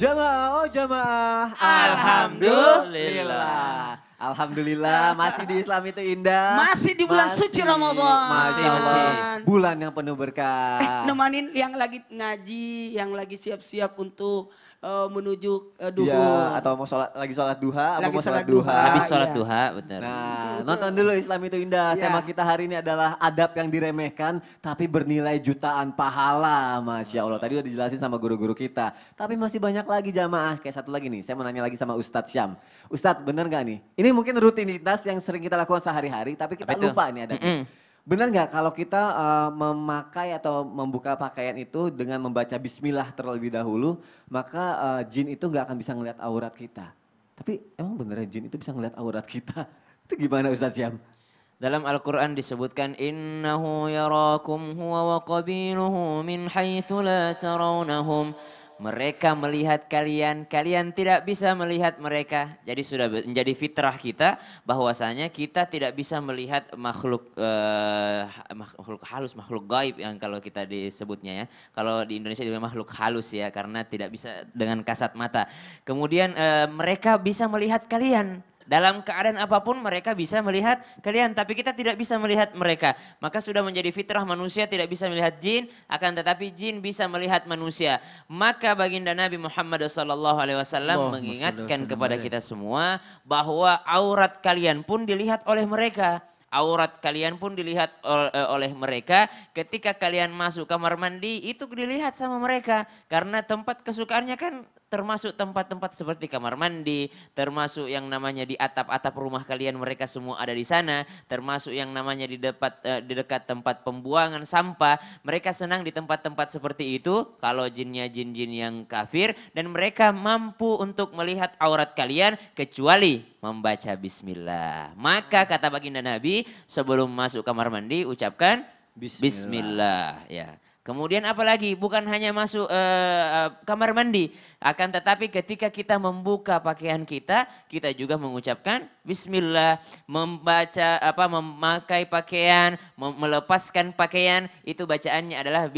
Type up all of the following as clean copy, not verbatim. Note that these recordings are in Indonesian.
Jamaah, oh jamaah. Alhamdulillah. Alhamdulillah masih di Islam itu indah. Masih di bulan suci Ramadan. Masya Allah. Bulan yang penuh berkah. Nemanin yang lagi ngaji, yang lagi siap-siap untuk menuju duhur. Iya, atau mau lagi sholat duha, Lagi mau sholat sholat duha. duha. Habis sholat Iya. duha, benar. Nah, nonton dulu Islam itu indah. Iya. Tema kita hari ini adalah adab yang diremehkan tapi bernilai jutaan pahala. Masya Allah, tadi udah dijelasin sama guru-guru kita. Tapi masih banyak lagi jamaah. Kayak satu lagi nih, saya mau nanya lagi sama Ustadz Syam. Ustadz bener gak nih? Ini mungkin rutinitas yang sering kita lakukan sehari-hari tapi kita Apa itu? lupa nih adabnya. Benar nggak kalau kita memakai atau membuka pakaian itu dengan membaca bismillah terlebih dahulu, maka jin itu nggak akan bisa ngelihat aurat kita. Tapi emang beneran jin itu bisa ngelihat aurat kita? Itu gimana Ustadz Syam? Dalam Al-Quran disebutkan innahu yarakum huwa wa qabiluhu min haitsu la tarawnahum. Mereka melihat kalian, kalian tidak bisa melihat mereka. Jadi sudah menjadi fitrah kita bahwasanya kita tidak bisa melihat makhluk makhluk halus, makhluk gaib yang kalau kita disebutnya ya. Kalau di Indonesia juga makhluk halus ya karena tidak bisa dengan kasat mata. Kemudian mereka bisa melihat kalian. Dalam keadaan apapun mereka bisa melihat kalian, tapi kita tidak bisa melihat mereka. Maka sudah menjadi fitrah manusia tidak bisa melihat jin, akan tetapi jin bisa melihat manusia. Maka baginda Nabi Muhammad SAW mengingatkan kepada kita semua bahwa aurat kalian pun dilihat oleh mereka. Aurat kalian pun dilihat oleh mereka ketika kalian masuk kamar mandi itu dilihat sama mereka. Karena tempat kesukaannya kan termasuk tempat-tempat seperti kamar mandi, termasuk yang namanya di atap-atap rumah kalian mereka semua ada di sana, termasuk yang namanya di dekat tempat pembuangan sampah. Mereka senang di tempat-tempat seperti itu kalau jinnya jin-jin yang kafir dan mereka mampu untuk melihat aurat kalian kecuali membaca bismillah. Maka kata baginda Nabi sebelum masuk kamar mandi ucapkan bismillah ya. Kemudian apalagi bukan hanya masuk kamar mandi, akan tetapi ketika kita membuka pakaian kita, kita juga mengucapkan bismillah, membaca memakai pakaian, melepaskan pakaian, itu bacaannya adalah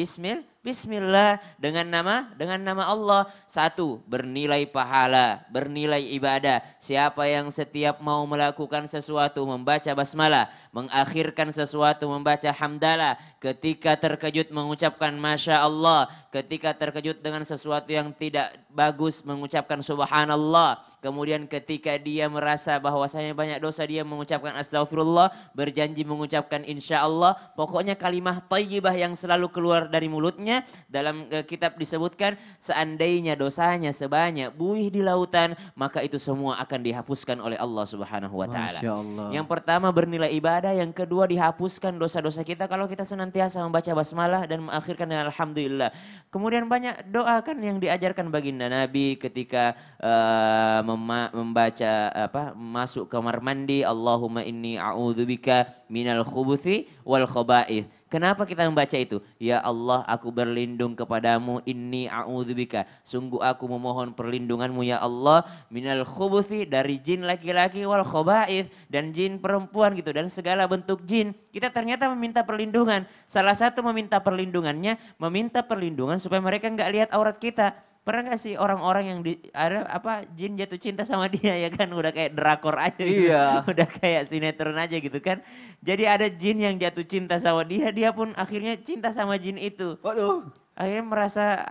Bismillah dengan nama Allah. Satu, bernilai pahala, bernilai ibadah. Siapa yang setiap mau melakukan sesuatu membaca basmalah, mengakhirkan sesuatu membaca hamdalah, ketika terkejut mengucapkan masya Allah, ketika terkejut dengan sesuatu yang tidak bagus mengucapkan subhanallah, kemudian ketika dia merasa bahwasanya banyak dosa dia mengucapkan astagfirullah, berjanji mengucapkan insya Allah, pokoknya kalimah thayyibah yang selalu keluar dari mulutnya. Dalam kitab disebutkan seandainya dosanya sebanyak buih di lautan maka itu semua akan dihapuskan oleh Allah Subhanahu wa taala. Yang pertama bernilai ibadah, yang kedua dihapuskan dosa-dosa kita kalau kita senantiasa membaca basmalah dan mengakhirkan dengan alhamdulillah. Kemudian banyak doa kan yang diajarkan baginda Nabi ketika membaca masuk kamar mandi, Allahumma inni a'udzubika minal khubuthi wal khaba'ith. Kenapa kita membaca itu? Ya Allah, aku berlindung kepadamu, inni a'udzubika. Sungguh aku memohon perlindunganmu ya Allah, minal khubuthi, dari jin laki-laki, wal khaba'ith, dan jin perempuan gitu, dan segala bentuk jin. Kita ternyata meminta perlindungan. Salah satu meminta perlindungannya, meminta perlindungan supaya mereka nggak lihat aurat kita. Pernah gak sih orang-orang yang jin jatuh cinta sama dia ya kan, udah kayak drakor aja gitu. Iya. Udah kayak sinetron aja gitu kan. Jadi ada jin yang jatuh cinta sama dia, dia pun akhirnya cinta sama jin itu. Waduh. Akhirnya merasa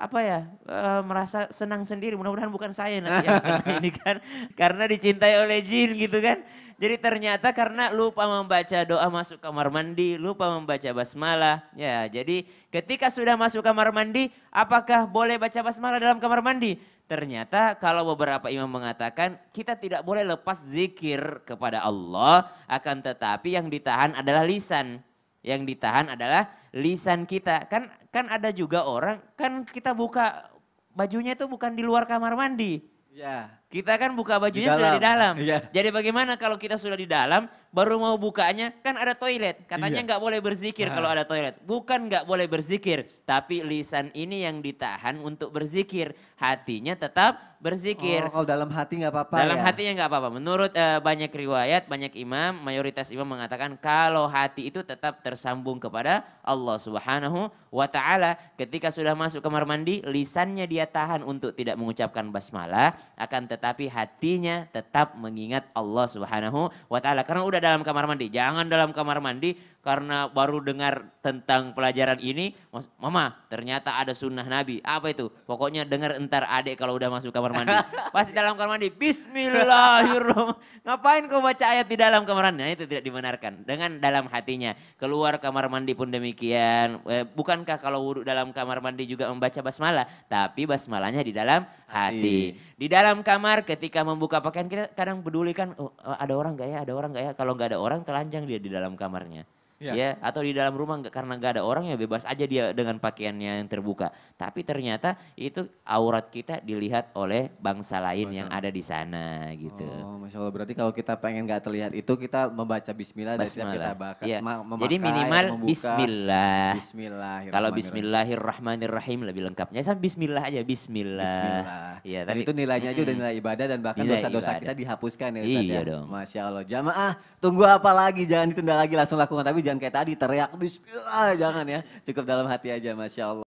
merasa senang sendiri, mudah-mudahan bukan saya nanti yang kena ini kan. Karena dicintai oleh jin gitu kan. Jadi ternyata karena lupa membaca doa masuk kamar mandi, lupa membaca basmalah. Ya, jadi ketika sudah masuk kamar mandi, apakah boleh baca basmalah dalam kamar mandi? Ternyata kalau beberapa imam mengatakan kita tidak boleh lepas zikir kepada Allah, akan tetapi yang ditahan adalah lisan. Yang ditahan adalah lisan kita. Kan ada juga orang, kan kita buka bajunya itu bukan di luar kamar mandi. Ya. Kita kan buka bajunya Di sudah di dalam. dalam. Iya. Jadi bagaimana kalau kita sudah di dalam, baru mau bukanya, kan ada toilet. Katanya Iya. nggak boleh berzikir kalau ada toilet. Bukan nggak boleh berzikir, tapi lisan ini yang ditahan untuk berzikir. Hatinya tetap berzikir. Oh, kalau dalam hati nggak apa-apa Dalam ya? hatinya nggak apa-apa. Menurut banyak riwayat, banyak imam, mayoritas imam mengatakan kalau hati itu tetap tersambung kepada Allah Subhanahu wa taala. Ketika sudah masuk kamar mandi, lisannya dia tahan untuk tidak mengucapkan basmalah, akan tetapi hatinya tetap mengingat Allah Subhanahu wa taala. Karena udah dalam kamar mandi. Jangan dalam kamar mandi karena baru dengar tentang pelajaran ini, mama ternyata ada sunnah Nabi. Apa itu? Pokoknya dengar entar adik kalau udah masuk kamar mandi. Pasti dalam kamar mandi, bismillahirrahmanirrahim. Ngapain kau baca ayat di dalam kamar mandi? Nah, itu tidak dibenarkan. Dengan dalam hatinya. Keluar kamar mandi pun demikian. Bukankah kalau wudhu dalam kamar mandi juga membaca basmalah? Tapi basmalahnya di dalam hati. Di dalam kamar ketika membuka pakaian kita kadang peduli kan, oh, ada orang gak ya, ada orang gak ya. Kalau gak ada orang telanjang dia di dalam kamarnya. Iya. Ya, atau di dalam rumah karena nggak ada orang ya bebas aja dia dengan pakaiannya yang terbuka. Tapi ternyata itu aurat kita dilihat oleh bangsa lain yang ada di sana gitu. Oh, Masya Allah. Berarti kalau kita pengen nggak terlihat itu kita membaca bismillah dan setiap kita Basmalah. bakar. Iya. Memakai, Jadi minimal membuka. bismillah. Bismillahirrahmanirrahim. Kalau bismillahirrahmanirrahim lebih lengkapnya. Saya bismillah aja, bismillah. Bismillah. Iya, Dan tapi itu nilainya aja udah nilai ibadah dan bahkan Nilai dosa-dosa ibadah. kita dihapuskan ya Ustaz Iya ya. dong. Masya Allah. Jamaah, tunggu apa lagi? Jangan ditunda lagi, langsung lakukan. Tapi jangan kayak tadi teriak bismillah, jangan ya. Cukup dalam hati aja, Masya Allah.